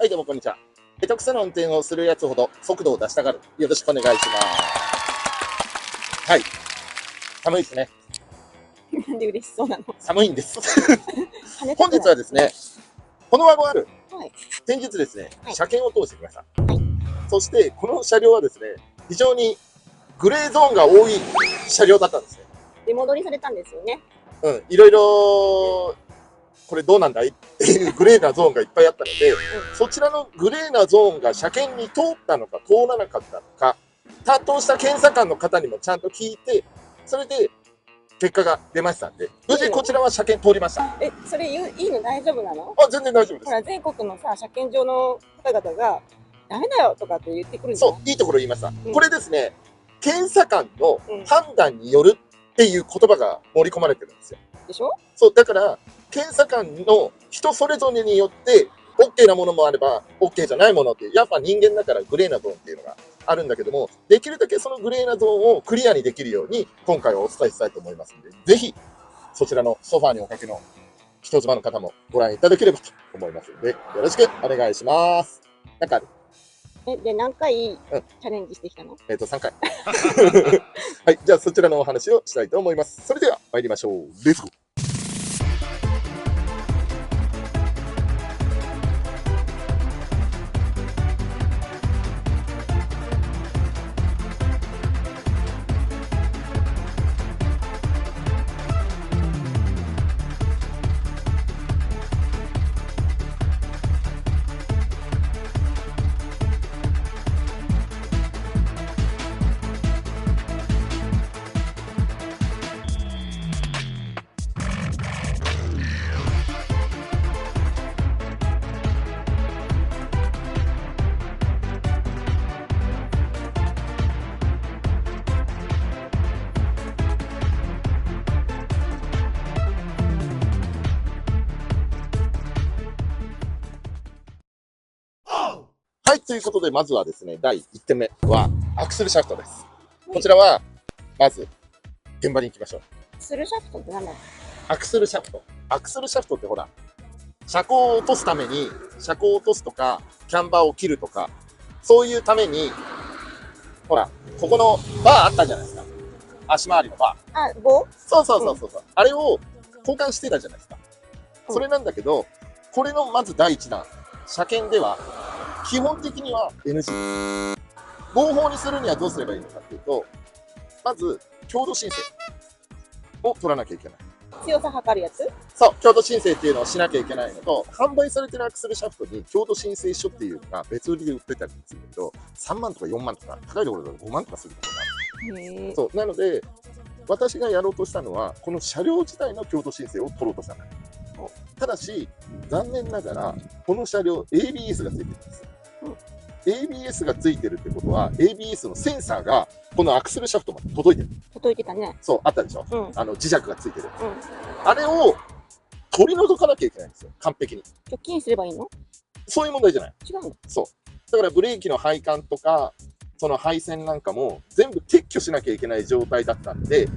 はい、どうもこんにちは。下手くそな運転をするやつほど速度を出したがる。よろしくお願いします。はい。寒いですね。なんで嬉しそうなの。寒いんです。本日はですね、このワゴンある、はい、先日ですね、はい車検を通してきました。はい、そして、この車両はですね、非常にグレーゾーンが多い車両だったんですね。出戻りされたんですよね。いろいろ、これどうなんだいっていうグレーなゾーンがいっぱいあったので、そちらのグレーなゾーンが車検に通ったのか通らなかったのか、担当した検査官の方にもちゃんと聞いて、それで結果が出ましたんで、無事こちらは車検通りました。それいいの大丈夫なの？全然大丈夫です。ほら、全国のさ、車検場の方々が、ダメだよとかって言ってくるんじゃない？そう、いいところ言いました。うん、これですね、検査官のうん判断によるっていう言葉が盛り込まれてるんですよ。でしょ？そう、だから、検査官の人それぞれによって、OK なものもあれば、OK じゃないものっていう、やっぱ人間だからグレーなゾーンっていうのがあるんだけども、できるだけそのグレーなゾーンをクリアにできるように、今回はお伝えしたいと思いますので、ぜひ、そちらのソファーにおかけの人妻の方もご覧いただければと思いますので、よろしくお願いします。なんかある？で、何回チャレンジしてきたの？3回。はい、じゃあそちらのお話をしたいと思います。それでは参りましょう。レッツゴー。はい、ということで、まずはですね、第1点目は、アクセルシャフトです。こちらは、まず、現場に行きましょう。アクセルシャフトって何だろう？アクセルシャフト。アクセルシャフトってほら、車高を落とすために、車高を落とすとか、キャンバーを切るとか、そういうために、ほら、ここのバーあったじゃないですか。足回りのバー。棒？そう。あれを交換してたじゃないですか。それなんだけど、これのまず第一弾、車検では、基本的には NG。合法にするにはどうすればいいのかっていうと、まず、強度申請を取らなきゃいけない。強さ測るやつ？そう、強度申請っていうのをしなきゃいけないのと、販売されてるアクセルシャフトに強度申請書っていうのが別売りで売ってたりするけど、3万とか4万とか、高いところで5万とかするところがある。そう、なので、私がやろうとしたのは、この車両自体の強度申請を取ろうとしたんだ。ただし、残念ながら、この車両、ABS がついてるんです。ABS がついてるってことは、ABS のセンサーが、このアクセルシャフトまで届いてる。届いてたね。そう、あったでしょ。磁石がついてる。うん。あれを取り除かなきゃいけないんですよ。完璧に。除菌すればいいの？そういう問題じゃない。違うの？そう。だからブレーキの配管とか、その配線なんかも全部撤去しなきゃいけない状態だったんで、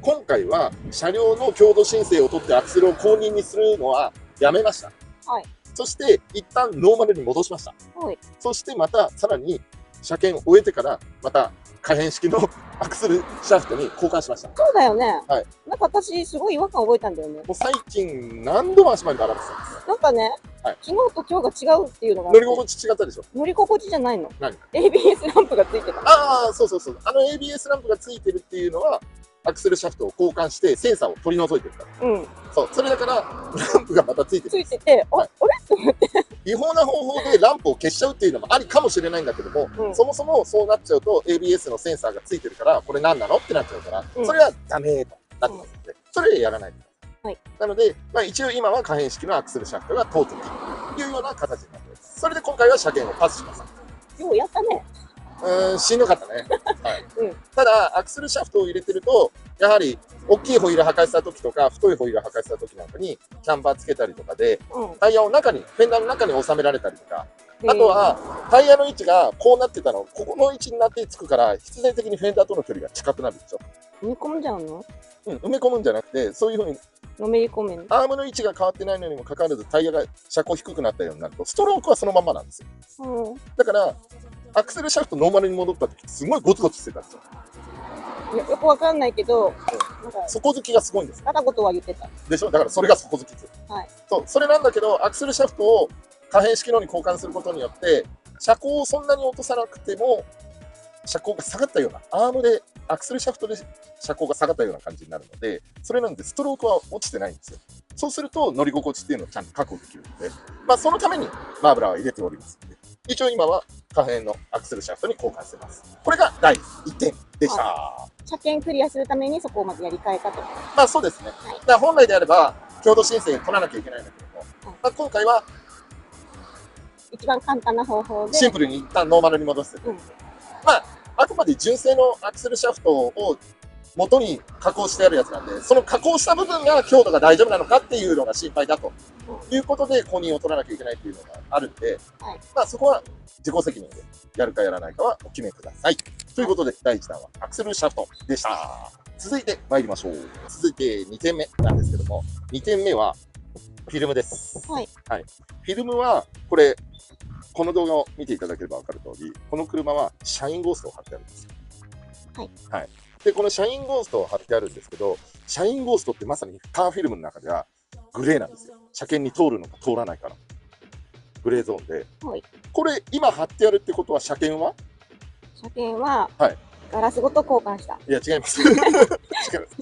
今回は車両の強度申請を取ってアクセルを公認にするのはやめました。はい。そして一旦ノーマルに戻しました。はい。そしてまたさらに車検を終えてからまた可変式のアクセルシャフトに交換しました。そうだよね。はい。なんか私すごい違和感覚えたんだよね。もう最近何度も足回りで洗ってたんです。なんかね、はい、昨日と今日が違うっていうのが乗り心地違ったでしょ。乗り心地じゃないの。何？ ABS ランプがついてた。ああ、そう。ABS ランプがついてるっていうのは、アクセルシャフトを交換してセンサーを取り除いてるから。そう、それだから、ランプがまたついてる。ついてて、あれと思って。違法な方法でランプを消しちゃうっていうのもありかもしれないんだけども、そもそもそうなっちゃうと ABS のセンサーがついてるから、これ何なのってなっちゃうから、それはダメとなってますので、それでやらないでください。なので、一応今は可変式のアクセルシャフトが通っているというような形になっています。それで今回は車検をパスします。ようやったね。しんどかったね。はい。ただ、アクセルシャフトを入れてると、やはり、大きいホイール破壊した時とか、太いホイール破壊した時なんかに、キャンバーつけたりとかで、タイヤを中に、フェンダーの中に収められたりとか、あとは、タイヤの位置がこうなってたの、ここの位置になってつくから、必然的にフェンダーとの距離が近くなるでしょ。埋め込んじゃうの？埋め込むんじゃなくて、そういうふうに、のめり込める。アームの位置が変わってないのにもかかわらず、タイヤが車高低くなったようになると、ストロークはそのままなんですよ。だから、アクセルシャフトノーマルに戻った時すごいゴツゴツしてたんですよ。よくわかんないけど、なんか底付きがすごいんです。片言は言ってた。でしょ。だからそれが底付きです。はい。そう、それなんだけど、アクセルシャフトを可変式能に交換することによって、車高をそんなに落とさなくても、車高が下がったような、アームで、アクセルシャフトで車高が下がったような感じになるので、それなんでストロークは落ちてないんですよ。そうすると乗り心地っていうのをちゃんと確保できるので、そのためにマーブラーは入れておりますので、一応今は可変のアクセルシャフトに交換してます。これが第1点でした。車検クリアするためにそこをまずやり替えたと。そうですね。だから本来であれば、強度申請取らなきゃいけないんだけども、今回は一番簡単な方法でシンプルに一旦ノーマルに戻して、あくまで純正のアクセルシャフトを元に加工してあるやつなんで、その加工した部分が強度が大丈夫なのかっていうのが心配だということで、公認を取らなきゃいけないっていうのがあるんで、そこは自己責任でやるかやらないかはお決めください。ということで、第1弾はアクセルシャフトでした。続いて参りましょう。続いて2点目なんですけども、2点目はフィルムです。フィルムは、これ、この動画を見ていただければ分かる通り、この車はシャインゴーストを貼ってあるんですよ。で、このシャインゴーストを貼ってあるんですけど、シャインゴーストってまさにカーフィルムの中ではグレーなんですよ。車検に通るのか通らないかのグレーゾーンで。これ、今貼ってあるってことは車検はガラスごと交換した。いや、違います。違いま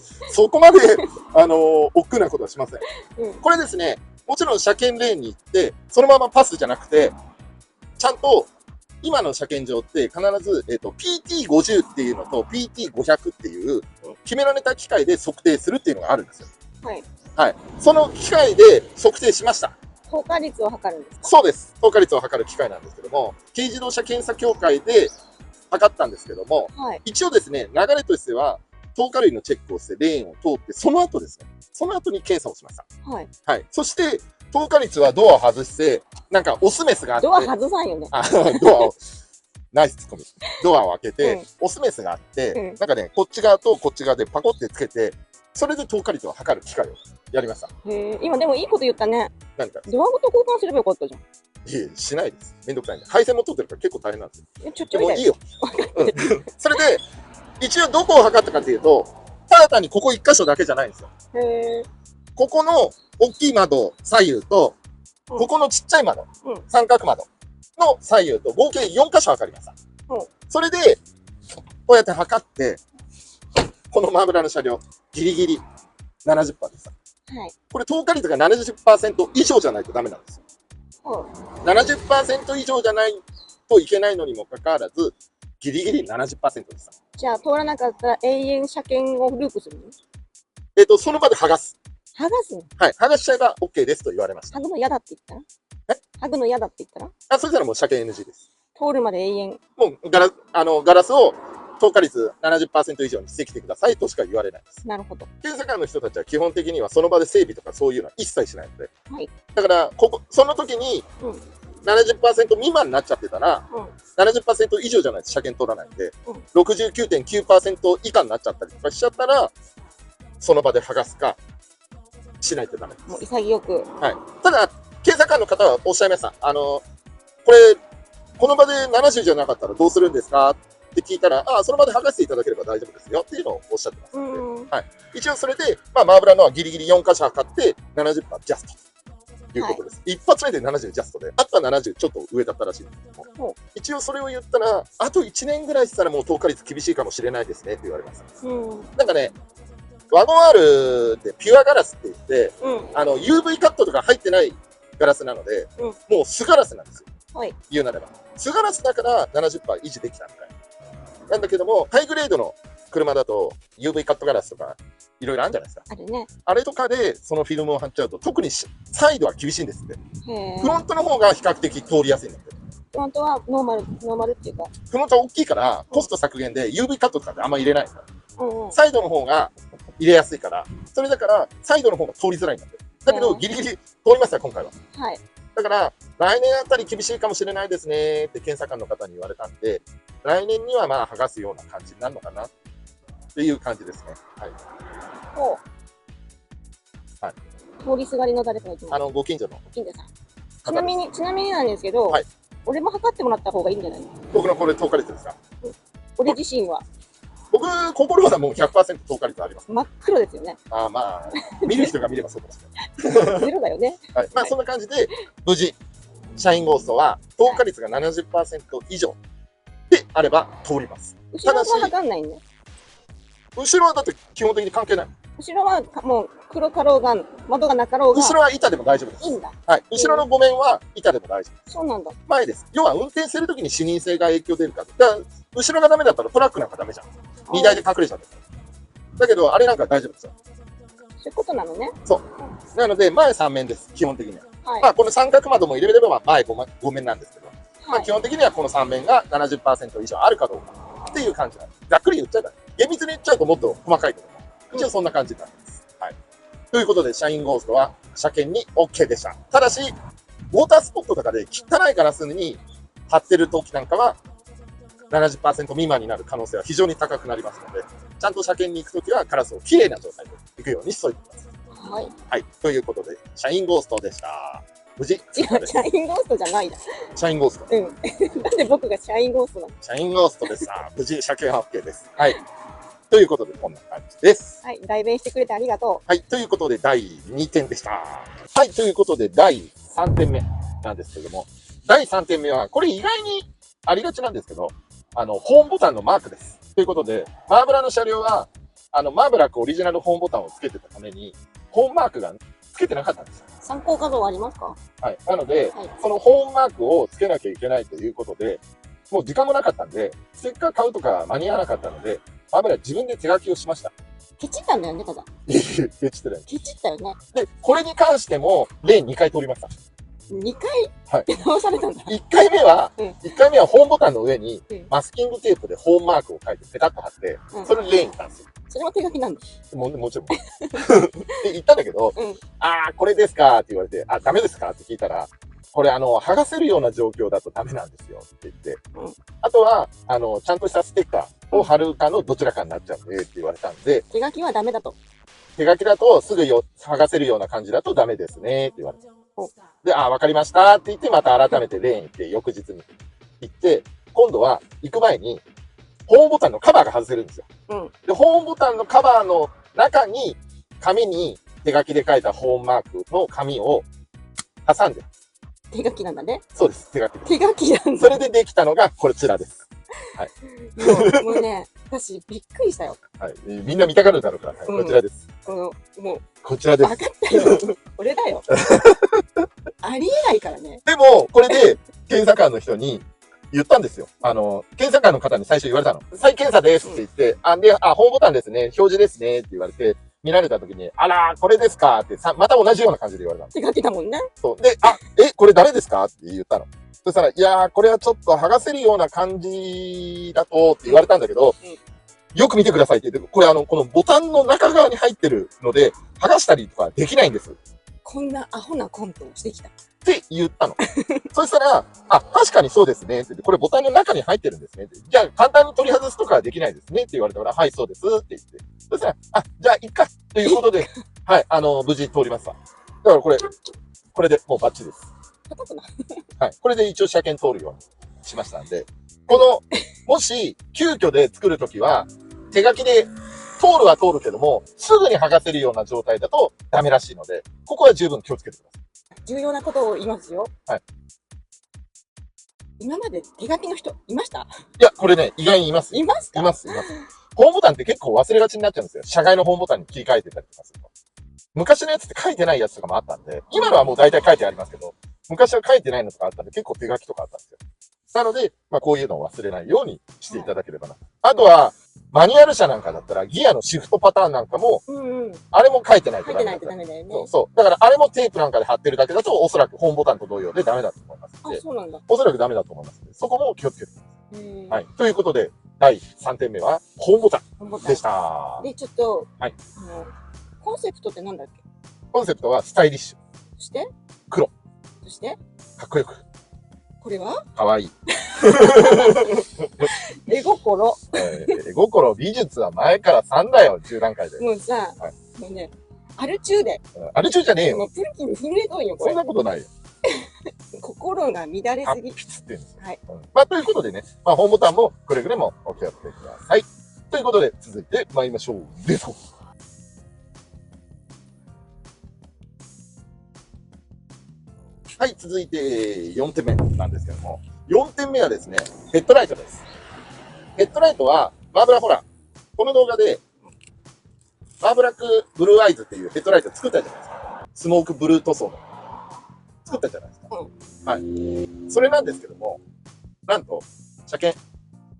す。そこまで、億劫なことはしません。これですね、もちろん車検レーンに行って、そのままパスじゃなくて、ちゃんと、今の車検場って必ず、PT50 っていうのと PT500 っていう決められた機械で測定するっていうのがあるんですよ。その機械で測定しました。透過率を測るんですか？そうです。透過率を測る機械なんですけども、軽自動車検査協会で測ったんですけども、一応ですね、流れとしては、透過類のチェックをして、レーンを通って、その後ですね、その後に検査をしました。そして、透過率はドアを外して、なんかオスメスがあって。ドア外さんよね。ドアを、ナイスツッコミ。ドアを開けて、オスメスがあって、なんかね、こっち側とこっち側でパコってつけて、それで透過率を測る機械をやりました。今でもいいこと言ったね。何かドアごと交換すればよかったじゃん。いえ、しないです。めんどくさいんで。配線も取ってるから結構大変なんですよ。でもいいよ。それで、一応どこを測ったかというと、ただ単にここ1箇所だけじゃないんですよ。ここの大きい窓左右と、ここのちっちゃい窓、三角窓の左右と合計4箇所測りました。それで、こうやって測って、このマーブラの車両、ギリギリ 70% です。これ透過率が 70% 以上じゃないとダメなんですよ。70% 以上じゃないといけないのにもかかわらず、ギリギリ 70% です。じゃあ通らなかったら永遠車検をループするの？その場で剥がす。剥がすの？剥がしちゃえば OK ですと言われました。剥ぐの嫌だって言ったら？剥ぐの嫌だって言ったら？それならもう車検 NG です。通るまで永遠。もうガラスを透過率 70% 以上にしてきてくださいとしか言われないです。なるほど。検査官の人たちは基本的にはその場で整備とかそういうのは一切しないので。だから、その時に、70% 未満になっちゃってたら、70% 以上じゃないと車検取らないんで、69.9% 以下になっちゃったりとかしちゃったら、その場で剥がすか、しないとダメです。もう潔く。ただ、検査官の方はおっしゃいました。これ、この場で70じゃなかったらどうするんですかって聞いたら、その場で剥がしていただければ大丈夫ですよっていうのをおっしゃってますので、一応それで、マーブラのはギリギリ4箇所測って、70% ジャスト。いうことです。一発目で70ジャストで、あとは70ちょっと上だったらしいんですけども、一応それを言ったら、あと1年ぐらいしたらもう透過率厳しいかもしれないですねって言われました。なんかね、ワゴン R ってピュアガラスって言って、UV カットとか入ってないガラスなので、もう素ガラスなんですよ。言うなれば。素ガラスだから 70% 維持できたみたいな。なんだけども、ハイグレードの車だと UV カットガラスとかいろいろあるんじゃないですか。あるね。あれとかでそのフィルムを貼っちゃうと、特にサイドは厳しいんですって。フロントの方が比較的通りやすいんだって。フロントはノーマルっていうか。フロントは大きいから、コスト削減で UV カットとかってあんま入れないから。サイドの方が入れやすいから、それだからサイドの方が通りづらいんだって。だけどギリギリ通りましたよ、今回は。だから、来年あたり厳しいかもしれないですねって検査官の方に言われたんで、来年にはまあ剥がすような感じになるのかなっていう感じですね。はい。ほう。はい。通りすがりの誰かがいてます。ご近所のご近所さん。ちなみになんですけど、はい、俺も測ってもらった方がいいんじゃないの？僕のこれ透過率ですか？俺自身は。僕、心はもう 100% 透過率あります。真っ黒ですよね。あ、まあ、見る人が見ればそうかもしれない。ゼロだよね。はい。まあ、そんな感じで、無事、シャインゴーストは透過率が 70% 以上であれば通ります。後ろは測んないね。後ろはだって基本的に関係ない。後ろはもう黒かろうが、窓がなかろうが。後ろは板でも大丈夫です。いいんだ。はい。後ろの5面は板でも大丈夫です。そうなんだ。前です。要は運転するときに視認性が影響出るから。だから後ろがダメだったらトラックなんかダメじゃん。荷台で隠れちゃうんですよ。だけど、あれなんか大丈夫ですよ。そういうことなのね。そう。なので、前3面です。基本的には。はい、まあ、この三角窓も入れれば前5面なんですけど、まあ、基本的にはこの3面が 70% 以上あるかどうかっていう感じなんです。ざっくり言っちゃうから。厳密に言っちゃうともっと細かいけども、一応そんな感じになります。はい。ということで、シャインゴーストは車検に OK でした。ただし、ウォータースポットとかで汚いガラスに貼ってる時なんかは、70% 未満になる可能性は非常に高くなりますので、ちゃんと車検に行くときはガラスをきれいな状態で行くようにしといてください。はい。はい。ということで、シャインゴーストでした。無事。違う、シャインゴーストじゃないだ。シャインゴースト。うん。なんで僕がシャインゴーストなの？シャインゴーストでした。無事、車検は OK です。はい。ということで、こんな感じです。はい。代弁してくれてありがとう。はい。ということで、第2点でした。はい。ということで、第3点目なんですけども、第3点目は、これ意外にありがちなんですけど、ホームボタンのマークです。ということで、マーブラの車両は、マーブラックオリジナルホームボタンをつけてたために、ホームマークがつけてなかったんですよ。参考画像はありますか？はい。なので、はい、そのホームマークをつけなきゃいけないということで、もう時間もなかったんで、ステッカー買うとか間に合わなかったので、マーブラ自分で手書きをしました。ケチったんだよね、ただ。ケチってない。ケチったよね。で、これに関しても、例2回通りました。2回出直されたんだ。1回目は、1回目はホームボタンの上に、マスキングテープでホームマークを書いてペタッと貼って、それ例にしたんですよ。それも手書きなんだ。もちろん。って言ったんだけど、ああ、これですかって言われて、あ、ダメですかって聞いたら、これ剥がせるような状況だとダメなんですよって言って、あとは、ちゃんとしたステッカーを貼るかのどちらかになっちゃうんでって言われたんで、手書きはダメだと。手書きだとすぐ剥がせるような感じだとダメですねって言われた。で、あ、わかりましたって言って、また改めてレーン行って、翌日に行って、今度は行く前に、ホームボタンのカバーが外せるんですよ。で、ホームボタンのカバーの中に、紙に手書きで書いたホームマークの紙を挟んで。手書きなんだね。そうです、手書きです。手書きなんだ。それでできたのがこちらです。はい。もうね、私びっくりしたよ。はい。みんな見たがるだろうから、はい、こちらです。もう、こちらです。分かったよ。これだよ。ありえないからね。でも、これで、検査官の人に言ったんですよ。検査官の方に最初言われたの。再検査ですって言って、ホームボタンですね、表示ですねって言われて、見られた時に、あらー、これですかって、また同じような感じで言われたの。手書きだもんね。そう。で、これ誰ですかって言ったの。そしたら、いやー、これはちょっと剥がせるような感じだとって言われたんだけど、よく見てくださいって言って、これこのボタンの中側に入ってるので、剥がしたりとかできないんです。こんなアホなコントをしてきた。って言ったの。そしたら、確かにそうですねって言って、これボタンの中に入ってるんですねって。じゃあ、簡単に取り外すとかはできないですねって言われたから、はい、そうですって言って。そしたら、じゃあ、いっかということで、はい、無事通りました。だからこれでもうバッチリです。はい。これで一応車検通るようにしましたんで、もし、急遽で作るときは、手書きで、通るは通るけども、すぐに剥がせるような状態だとダメらしいので、ここは十分気をつけてください。重要なことを言いますよ。はい。今まで手書きの人いました？いや、これね、意外にいます。いますか？います。ホームボタンって結構忘れがちになっちゃうんですよ。車外のホームボタンに切り替えてたりとかすると。昔のやつって書いてないやつとかもあったんで、今のはもう大体書いてありますけど、昔は書いてないのとかあったんで、結構手書きとかあったんですよ。なので、こういうのを忘れないようにしていただければな。あとは、マニュアル車なんかだったら、ギアのシフトパターンなんかも、あれも書いてないとダメだ。書いてないとダメだよね。そう。だからあれもテープなんかで貼ってるだけだと、おそらくホームボタンと同様でダメだと思いますので。そうなんだ。おそらくダメだと思いますので、そこも気をつけてください。はい。ということで、第3点目は、ホームボタンでした。で、ちょっと、はい。コンセプトってなんだっけ？コンセプトはスタイリッシュ。そして黒。そして、かっこよく。これはかわいい。絵心。絵心、美術は前から3だよ、10段階で。もうさ、はいもうね、アル中で。アル中じゃねえよ。もうプルプル震えとんよ、こそんれ。なことないよ。心が乱れすぎ。ピツって言うんですよ。はい。まあ、ということでね、まあ、ホームボタンもくれぐれもお気をつけください。ということで、続いて参りましょう。レッツゴー。はい、続いて4点目なんですけども、4点目はですね、ヘッドライトです。ヘッドライトは、マーブラほら、この動画で、マーブラックブルーアイズっていうヘッドライト作ったじゃないですか。スモークブルー塗装の。作ったじゃないですか。はい。それなんですけども、なんと、車検、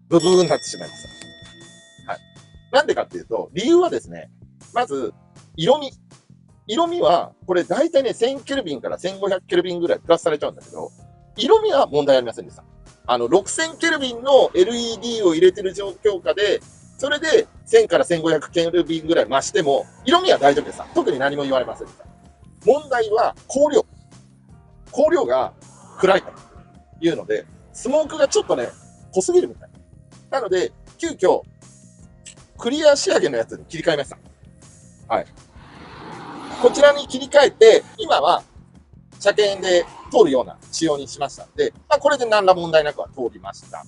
ブブーになってしまいました。はい。なんでかっていうと、理由はですね、まず、色味。色味は、これ大体ね、1000ケルビンから1500ケルビンぐらいプラスされちゃうんだけど、色味は問題ありませんでした。6000ケルビンの LED を入れてる状況下で、それで1000から1500ケルビンぐらい増しても、色味は大丈夫でした。特に何も言われませんでした。問題は光量。光量が暗いというので、スモークがちょっとね、濃すぎるみたい。なので、急遽、クリア仕上げのやつに切り替えました。はい。こちらに切り替えて、今は車検で通るような仕様にしましたので、まあ、これで何ら問題なくは通りました。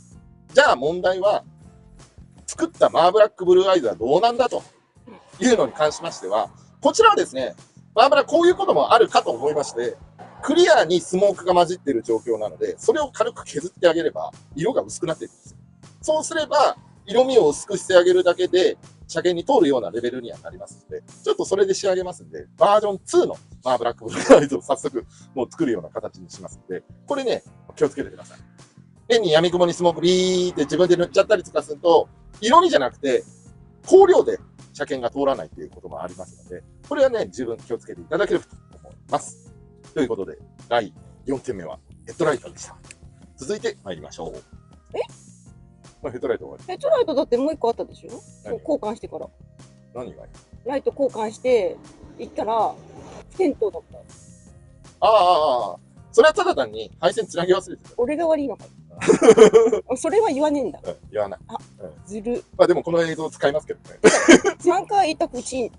じゃあ問題は、作ったマーブラックブルーアイズはどうなんだというのに関しましては、こちらはですね、マーブラこういうこともあるかと思いまして、クリアにスモークが混じっている状況なので、それを軽く削ってあげれば、色が薄くなっていくんですよ。そうすれば、色味を薄くしてあげるだけで、車検に通るようなレベルにはなりますので、ちょっとそれで仕上げますんで、バージョン2のマーブラックブルーアイズを早速もう作るような形にしますので、これね、気をつけてください。変に闇雲にスモークビーって自分で塗っちゃったりとかすると、色味じゃなくて、光量で車検が通らないということもありますので、これはね、十分気をつけていただければと思います。ということで、第4点目はヘッドライトでした。続いて参りましょう。ヘッドライト終わり。ヘッドライトだってもう一個あったでしょ。交換してから。何がライト交換して行ったら、テントだった。ああ、それはただ単に配線つなぎ忘れてた。俺が悪いのか。それは言わねえんだ。言わない。ずる。まあでもこの映像使いますけどね。3回行ったくち。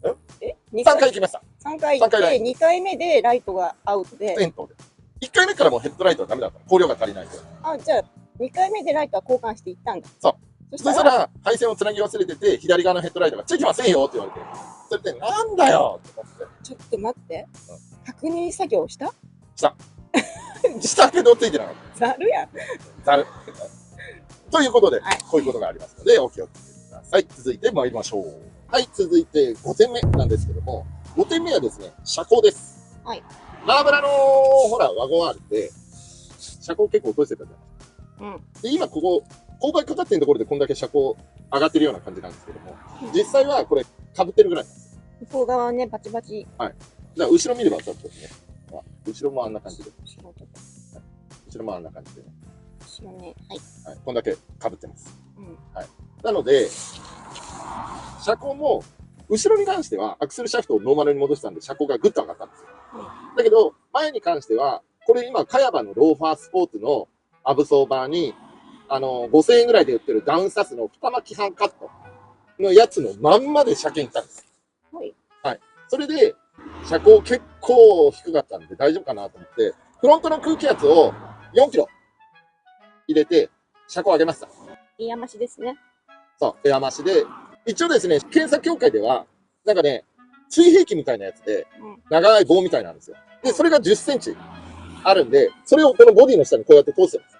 3回行きました。3回行って、2回目でライトがアウトで。テントで。1回目からもうヘッドライトはダメだった。光量が足りないと。あ、じゃあ、2回目でライトは交換していったんだ。そう。そしたら、配線をつなぎ忘れてて、左側のヘッドライトがついてませんよって言われて、それで、なんだよって思って。ちょっと待って。確認作業した？した。したけどついてなかった。ざるやん。ざる。ということで、こういうことがありますので、お気をつけください。続いて参りましょう。はい、続いて5点目なんですけども、5点目はですね、車高です。はい。マーブラの、ほら、ワゴン R って、車高結構落としてたじゃないですか。うん。で、今ここ、勾配かかってるところでこんだけ車高上がってるような感じなんですけども、実際はこれ、被ってるぐらいなんです。向こう側ね、バチバチ。はい。じゃあ、後ろ見ればちょっとね、後ろもあんな感じで。後ろもあんな感じでね。後ろね、はい。はい。こんだけ被ってます。うん。はい。なので、車高も、後ろに関しては、アクセルシャフトをノーマルに戻したんで、車高がぐっと上がったんですよ。だけど、前に関しては、これ今、カヤバのローファースポーツのアブソーバーに、5000円ぐらいで売ってるダウンサスの二巻き半カットのやつのまんまで車検行ったんです。はい。はい。それで、車高結構低かったんで大丈夫かなと思って、フロントの空気圧を4キロ入れて、車高上げました。エア増しですね。そう、エア増しで、一応ですね、検査協会では、なんかね、水平器みたいなやつで、長い棒みたいなんですよ。で、それが10センチあるんで、それをこのボディの下にこうやって通してます。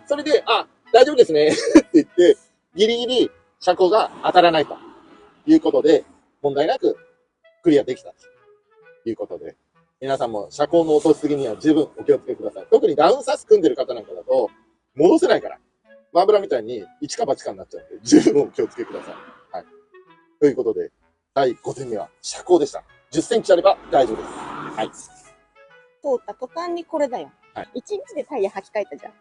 それで、あ、大丈夫ですねって言って、ギリギリ車高が当たらないということで、問題なくクリアできたということで、皆さんも車高の落としすぎには十分お気をつけください。特にダウンサス組んでる方なんかだと、戻せないから。マーブラみたいに一か八かになっちゃうんで、十分お気をつけください。はい。ということで、第5点目は車高でした。10センチあれば大丈夫です。はい。通った途端にこれだよ。はい。1日でタイヤ履き替えたじゃん。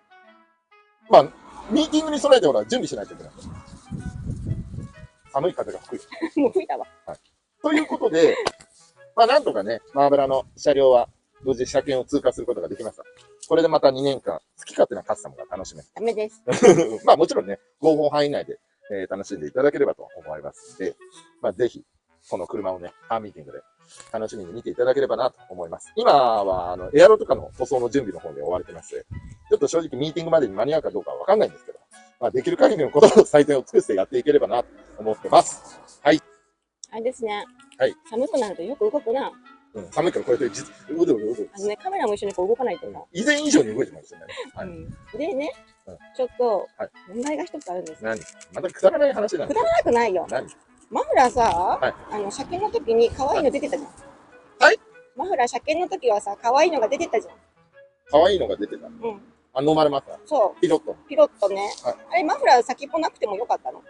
まあ、ミーティングに備えてほら、準備しないといけない。寒い風が吹く。もう吹いたわ。はい。ということで、まあなんとかね、マーブラの車両は無事車検を通過することができました。これでまた2年間、好き勝手なカスタムが楽しめる。ダメです。まあもちろんね、合法範囲内で、楽しんでいただければと思いますので、まあぜひ、この車をね、カーミーティングで楽しみに見ていただければなと思います。今は、エアロとかの塗装の準備の方で追われてまして、ちょっと正直ミーティングまでに間に合うかどうかはわかんないんですけど、まあできる限りのことを最善を尽くしてやっていければなと思ってます。はい。あれですね。はい。寒くなるとよく動くな。うん、寒いからこうやってうどうど。ね、カメラも一緒にこう動かないとさ。以前以上に動いてますよね。はい。でね、ちょっと、問題が一つあるんです。何？またくだらない話なんくだらなくないよ。何？マフラーさ、車検の時に可愛いの出てたじゃん。はい？マフラー車検の時はさ、可愛いのが出てたじゃん。可愛いのが出てた。うん。ノーマルマフラー。そう。ピロット。ピロットね。あれ、マフラー先っぽなくてもよかったの？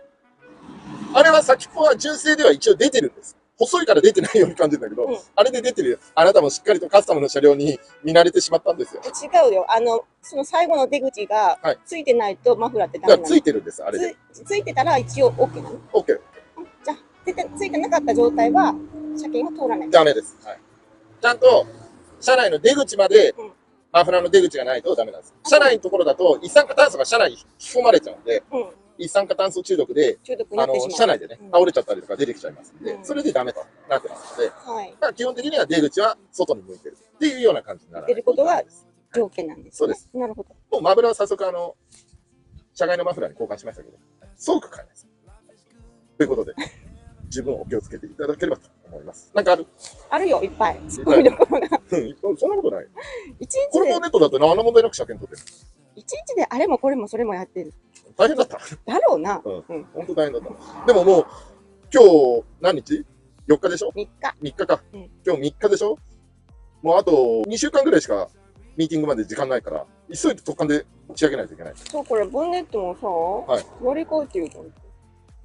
あれは先っぽは純正では一応出てるんです。細いから出てないように感じるんだけど、あれで出てるよ。あなたもしっかりとカスタムの車両に見慣れてしまったんですよ。違うよ。その最後の出口がついてないとマフラーってダメなの。ついてるんです、あれで。ついてたら一応 OK なの？ OK。じゃあ、ついてなかった状態は車検は通らない。ダメです。はい。ちゃんと、車内の出口まで、マフラーの出口がないとダメなんです。車内のところだと、一酸化炭素が車内に引き込まれちゃうんで、一酸化炭素中毒で、車内でね、倒れちゃったりとか出てきちゃいますんで、それでダメとなってますので、まあ基本的には出口は外に向いてるっていうような感じにならない。出ることが条件なんです。そうです。なるほど。もうマフラーは早速車外のマフラーに交換しましたけど、即買います。ということで、十分お気をつけていただければと思います。なんかある？あるよ、いっぱい。すごいところが。そんなことない。一日これもネットだと何の問題なく車検取ってる。一日であれもこれもそれもやってる。大変だった。だろうな。本当大変だった。でももう、今日何日 ?4 日でしょ？ 3日。3日か。今日3日でしょ？もうあと2週間ぐらいしかミーティングまで時間ないから、急いで突貫で打ち上げないといけない。そう、これボンネットもさ、乗り越えてると。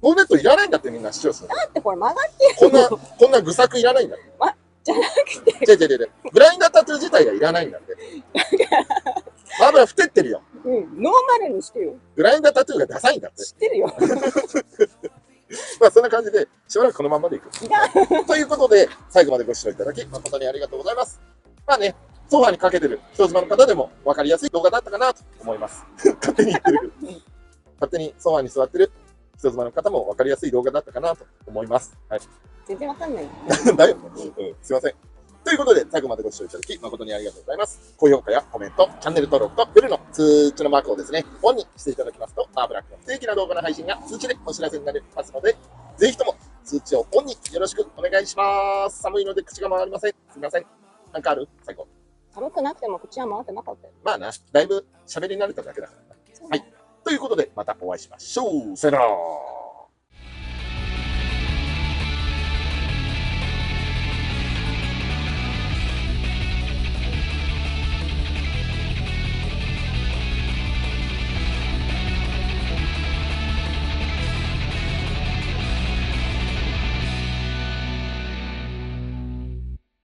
ボンネットいらないんだってみんな主張する。だってこれ曲がってる。こんな愚策いらないんだって。じゃなくて。ブラインダータトゥー自体がいらないんだって。マフラーふてってるよ。ノーマルにしてよ。ブラインダータトゥーがダサいんだって。知ってるよ。まあそんな感じで、しばらくこのままでいく。ということで、最後までご視聴いただき、誠にありがとうございます。まあね、ソファにかけてる人妻の方でも分かりやすい動画だったかなと思います。勝手に言ってるけど。勝手にソファに座ってる人妻の方も分かりやすい動画だったかなと思います。はい。全然わかんない。だよね。すいません。ということで、最後までご視聴いただき、誠にありがとうございます。高評価やコメント、チャンネル登録とベルの通知のマークをですね、オンにしていただきますと、マーブラックの不定期な動画の配信が通知でお知らせになりますので、ぜひとも通知をオンによろしくお願いします。寒いので口が回りません。すみません。なんかある？最後。寒くなくても口は回ってなかったよ。まあな、だいぶ喋り慣れただけだからな。はい。ということで、またお会いしましょう。さよなら。